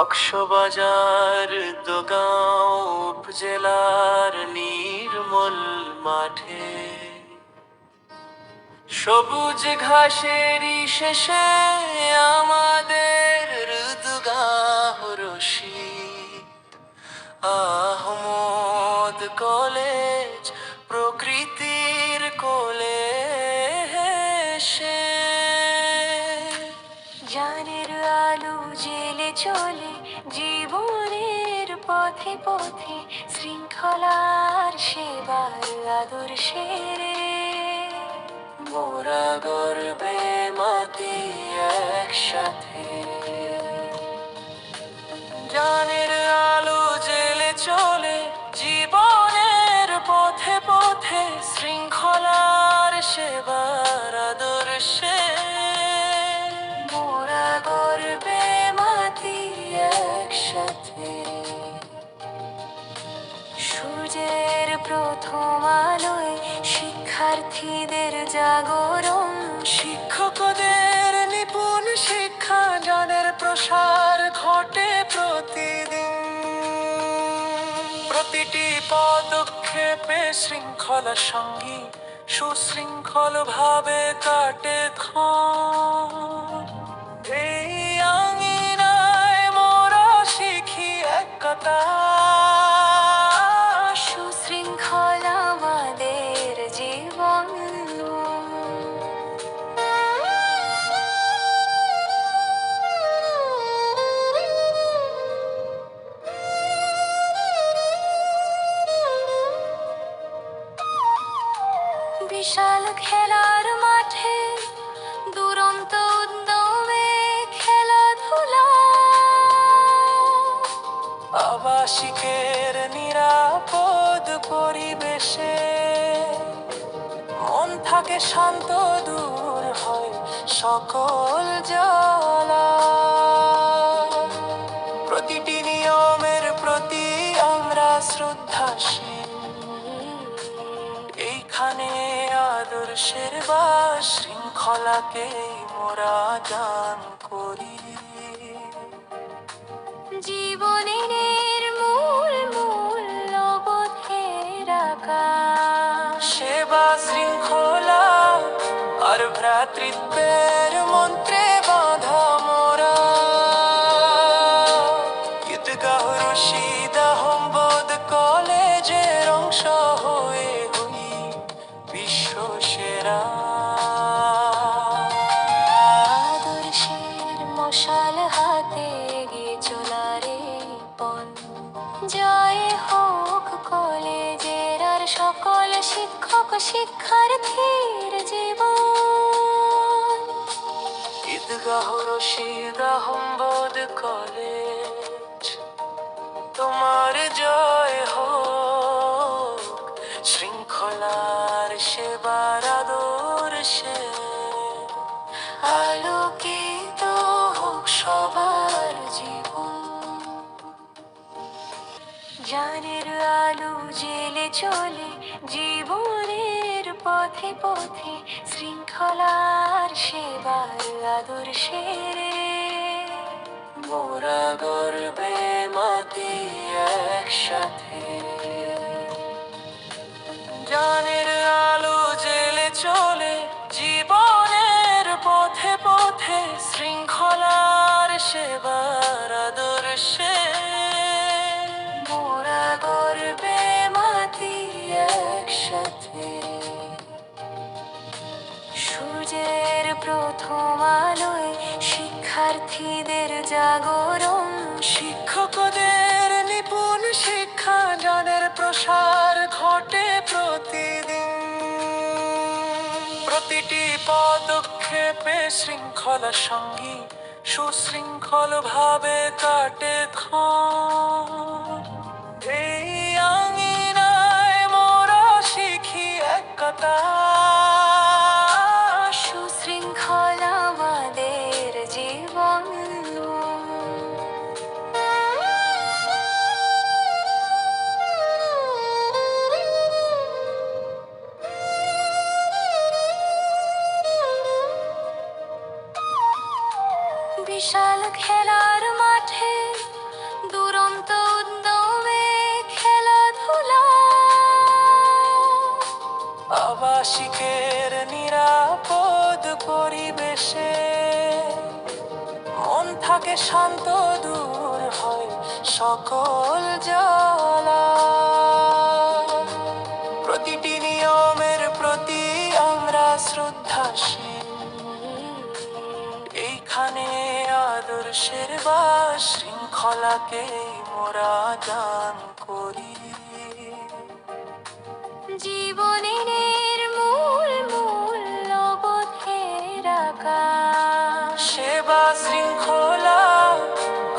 কক্সবাজার দোগাঁও উপজেলার নির্মল মাঠে সবুজ ঘাসেরই শেষে আমাদের ঋতুগাহ রশিদ আহমদ কলেজ প্রকৃতির কোলে হেসে জানের আলো জেলে চলে জীবনের পথে পথে শৃঙ্খলার সেবার আদর্শের মোরা গর্বে মাতি একসাথে জানের আলো জেলে চলে জীবনের পথে পথে শৃঙ্খলার সেবার আদর্শে মোরা গর্বে মাতি একসাথে সূর্যের প্রথম আলোয় শিক্ষার্থীদের জাগরণ শিক্ষকদের নিপুণ শিক্ষা জ্ঞানের প্রসার ঘটে প্রতিদিন প্রতিটি পদক্ষেপে শৃঙ্খলা সঙ্গী সুশৃঙ্খল ভাবে কাটে ক্ষণ এই আঙিনায় মোরা শিখি একতা সুশৃঙ্খল আমাদের জীবন বিশাল খেলার মাঠে দুরন্ত উদ্যমে খেলাধুলা আবাসিকের নিরাপদ পরিবেশে মন থাকে শান্ত দূর হয় সকল জ্বালা প্রতিটি নিয়মের প্রতি আমরা শ্রদ্ধাশীল এইখানে আদর্শের বা শৃঙ্খলাকে মোরা দান করি জীবনের মূল মূল্যবোধের আকাশ সেবা শৃঙ্খলা আর ভ্রাতৃত্বের মন্ত্রে বাঁধা মোরা ঈদগাহ রশিদ আহমদ কলেজের অংশ হয়ে হই বিশ্ব সেরা আদর্শের মশাল হাতে এগিয়ে চলারে পণ জয় হোক কলেজের আর সকল শিক্ষক শিক্ষার্থীর জীবন ঈদগাহ রশিদ আহমদ কলেজ তোমার জয় হোক শৃঙ্খলার সেবার আদর্শে আলোকিত হোক সবার জীবন জানের আলো জেলে চলে জীবনের পথে পথে শৃঙ্খলার সেবার আদর্শের মোরা গর্বে মাতি একসাথে জানের আলো জেলে চলে জীবনের পথে পথে শৃঙ্খলার সেবার আদর্শে মোরা গর্বে মাতি একসাথে সূর্যের প্রথম আলোয় শিক্ষার্থীদের জাগরণ শিক্ষকদের নিপুণ শিক্ষা জ্ঞানের প্রসার ঘটে প্রতিদিন প্রতিটি পদক্ষেপে শৃঙ্খলা সঙ্গী সুশৃঙ্খল ভাবে কাটে ক্ষণ এই আঙিনায় মোরা শিখি একতা সুশৃঙ্খল আমাদের জীবন বিশাল খেলার মাঠে আশিকের নিরাপদ পরিবেশে মন থাকে শান্ত, দূর হয় সকল জ্বালা। প্রতিটি নিয়মের প্রতি আমরা শ্রদ্ধাশীল, এইখানে আদর্শের বা শৃঙ্খলাকে মোরা দান করি। জীবনের মূল মূল্যবোধের আকাশ, সেবা, শৃঙ্খলা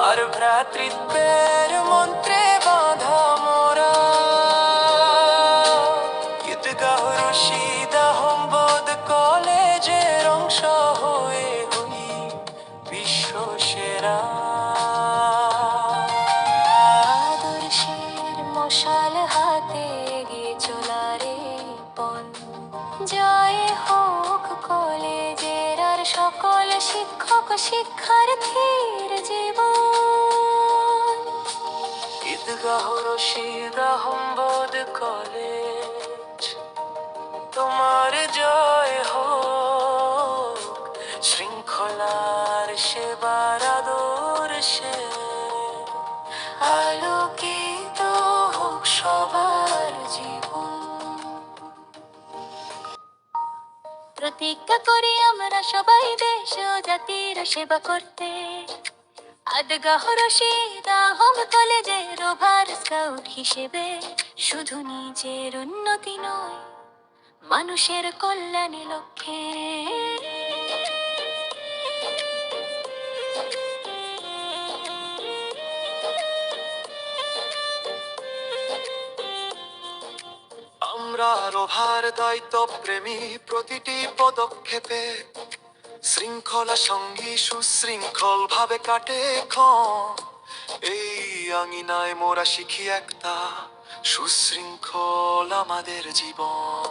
আর ভ্রাতৃত্বের মন্ত্রে বাঁধা মোরা। ঈদগাহ রশিদ আহমদ কলেজের অংশ হয়ে হই বিশ্ব সেরা। আদর্শের মশাল হাতে এগিয়ে চলারে পণ, জয় হোক কলেজের আর সকল শিক্ষক শিক্ষার্থীর জীবন। ঈদগাহ রশিদ আহমদ কলেজ, তোমার জয় হোক, শৃঙ্খলার সেবার আদর্শে আলোকিত হোক সবার জীবন। প্রতিজ্ঞা করি আমরা সবাই দেশ ও জাতির সেবা করতে। ঈদগাহ রশিদ আহমদ কলেজের ওভার স্কাউট হিসেবে শুধু নিজের উন্নতি নয়, মানুষের কল্যাণে লক্ষ্যে। আমরা রোভার দায়িত্ব প্রেমী, প্রতিটি পদক্ষেপে শৃঙ্খলা সঙ্গী সুশৃঙ্খল ভাবে কাটে ক্ষণ। এই আঙিনায় মোরা শিখি একতা, সুশৃঙ্খল আমাদের জীবন।